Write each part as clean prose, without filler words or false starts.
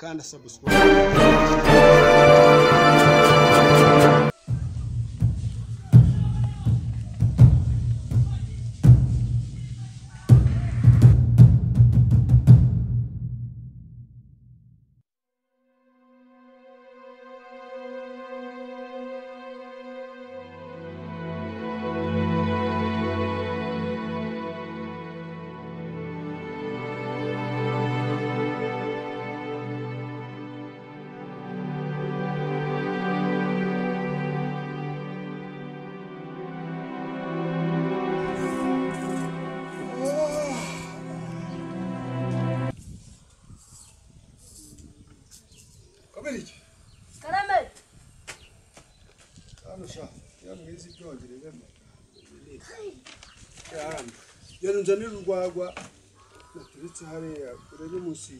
kandi subscribe. Karame. Amusha, yamwizi byongereza. Yanunzanira urwagwa naturutse hariya urebe munsi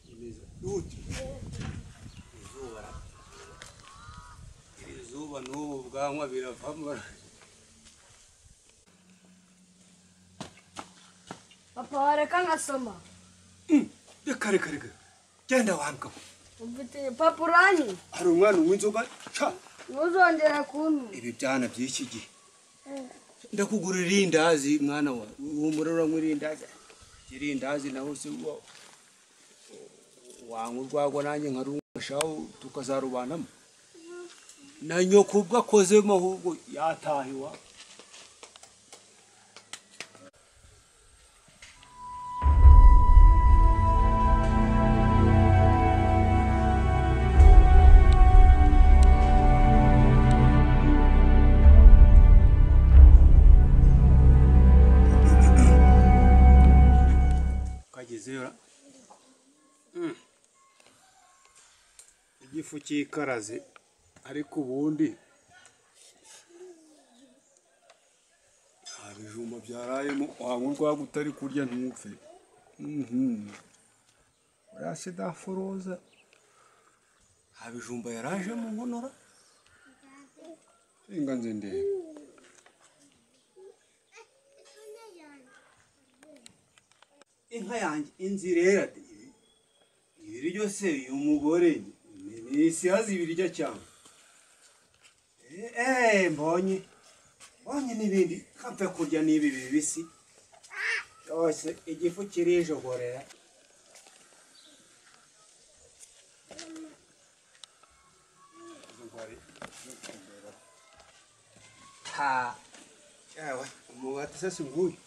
y'imeza. Yuti. Izuba n'ubu bwanwa biravamo. Papa wareka ngasoma. Reka. Genda wambwa. Ufite papurani. Hari umwana w'inzoga cha. Ntuzongera kuntu. Ibi byana by'iki gihe. Ndakugurira irindazi mwana wa. Umurora nk'irindazi. Irindazi naho se wangurwagwa nanjye nkarungashaho tukazarubanamo. Na nyoko bwakozemo ahubwo yatahiwa. Igifu cyikaraze ariko ubundi abijuma byarayemo wangurwa gutari kurya ntupfe. Urasida foroza abijumba yaraje mu nkonora inganze ndebe inka yanjye inzirera ibiryo se uyu mugore isi hazi ibiryo cyane mbonye n'ibindi kapfe kurya n'ibi bibisi yose igifu kirijogorera ha yawe umugati sase nguyu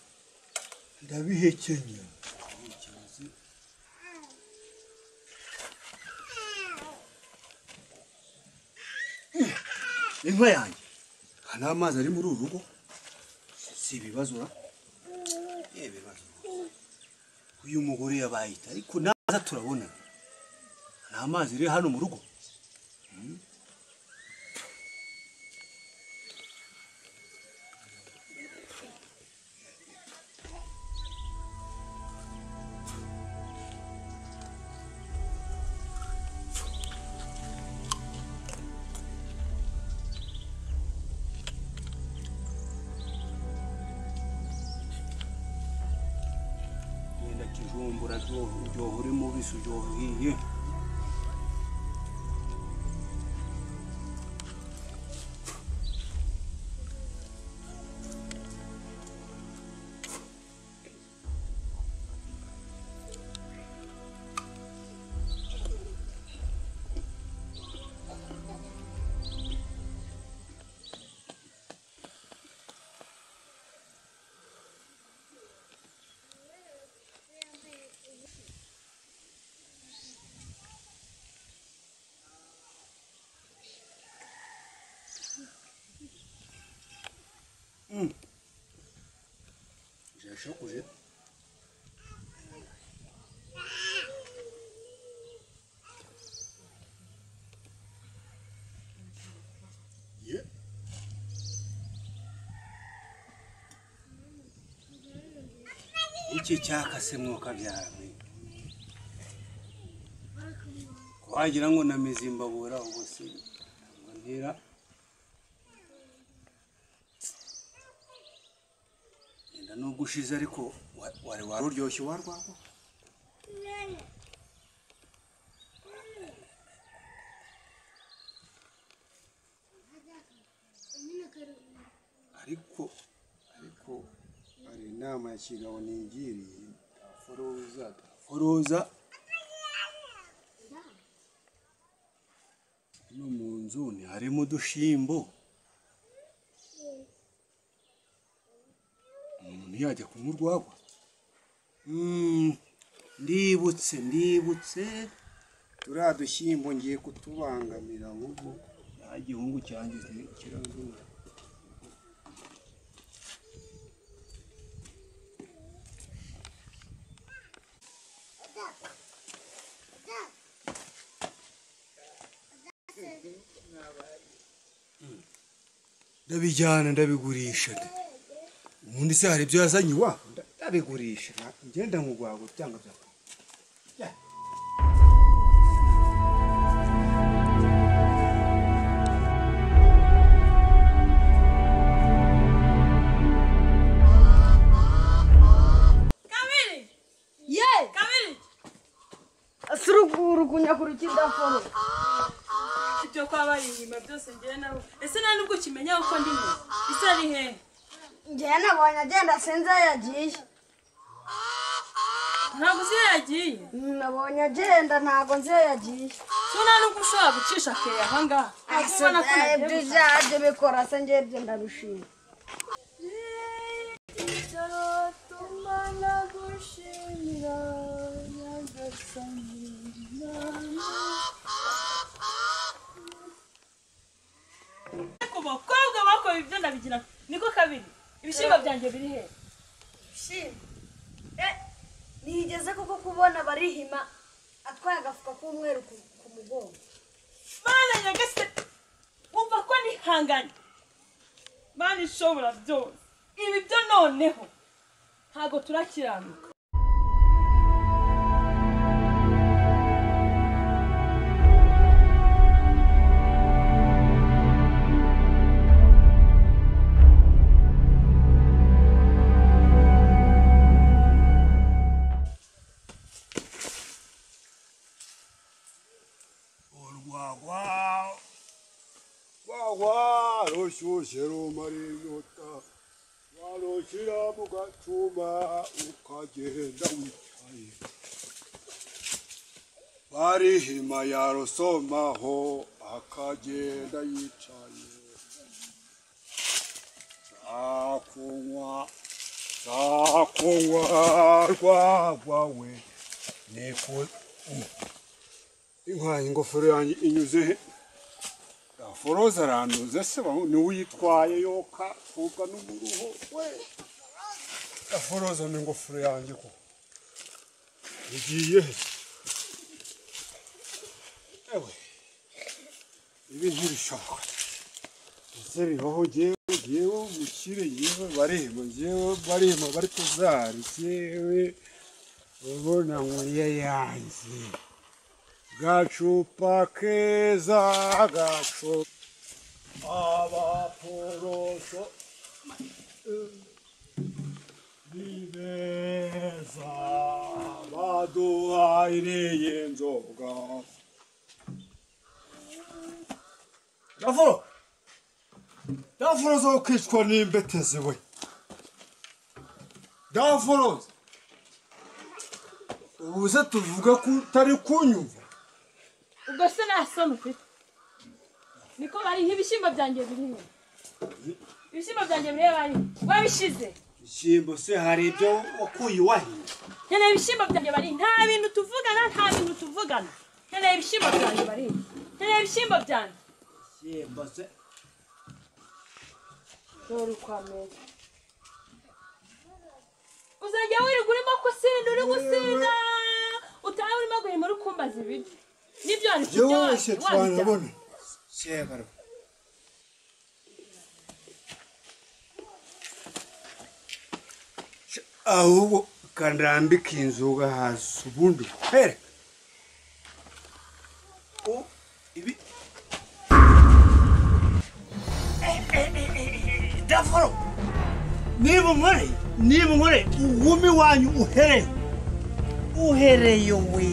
ndabihekenya inka yanjye nta amazi ari muri uru rugo si ibibazo ibibazo uyu mugore yabayita ariko naza turabona nta amazi ari hano mu rugo. Kijumbura ryo uri mu bisu ryo hiye j'ai changé. Iki cyakase mwoka byawe wagira ngo nameze imbabura ubose ntira enda nubwo ushize ariko wari waruryoshye warwagwa ariko hari inama ya kigabo nigiriye foroza no mu nzu harimo udushimbo umuntu yajya kunywa urwagwa ndibutse turiya dushyimbo ngiye kutubangamira ahubwo nta gihungu cyanjye kirazura ndabijyana ndabigurisha ubundi se hari ibyo yazanye iwabo ndabigurisha ngenda nkugwago cyangwa bya kunyakurikinda foro ibyo kwa barihima byose ngiye nawe ese nta nubwo kimenya uko ndimo ise ari he ngiye nabonye agenda sinzi yagiye ntabwo uzi yagiye nabonye agenda ntabwo nzi yagiye so nta nubwo ushobora gucisha kere aha ngaha ubona ko byaje bikora se ngiye byo ndabishima bakobwa bakora ibyo ndabigira niko kabiri ibishimba byanjye biri he ibishimba nigeze koko kubona barihima atwaye agafuka k'umweru ku mugongo mana nyagase wumva ko nihanganye mana ishobora byose ibi byo noneho ntago turakiranuka Roshero marinota waroshira mugacuma ukagenda wicaye barihima yarosomaho akagenda yicaye sakunywa rwagwawe niko inka ingofero yanjye inyuze he foroza aranduze se ni uyitwaye yoka fuka n'umuruho we foroza ni ingofero yanjye ko ugiye ewe ibi ntibishoboka ese bibaho jyewe mukire yewe barihema bari kuzari jyewe ubona nkuriye yanjye gacupa keza gacupa abaporoso ni beza baduhairiye inzoga dafuro zo kwicwa n'imbetezi we dafuro ubuze tuvuga ko utari kunyumva ubwo se nta soni ufite niko bari nk'ibishyimbo byanjye biriho ibishyimbo byanjye biriho bari wabishize ibishyimbo se hari ibyo wakuye iwahiye nkeneye ibishyimbo byanjye bari nta bintu tuvugana nkeneye ibishyimbo byanjye bari nkeneye ibishyimbo byanjye ibishyimbo se dore ukwameza uzajya wirirwa urimo gusinda uri gusinda utaha urimo guhima uri kumbaza ibiryo nibyo ari kubyo wese twanabona shebara ahubwo kandambika inzoga hasi ubundi here ibi dafuro niba nkore ugumi wanyu uhereye we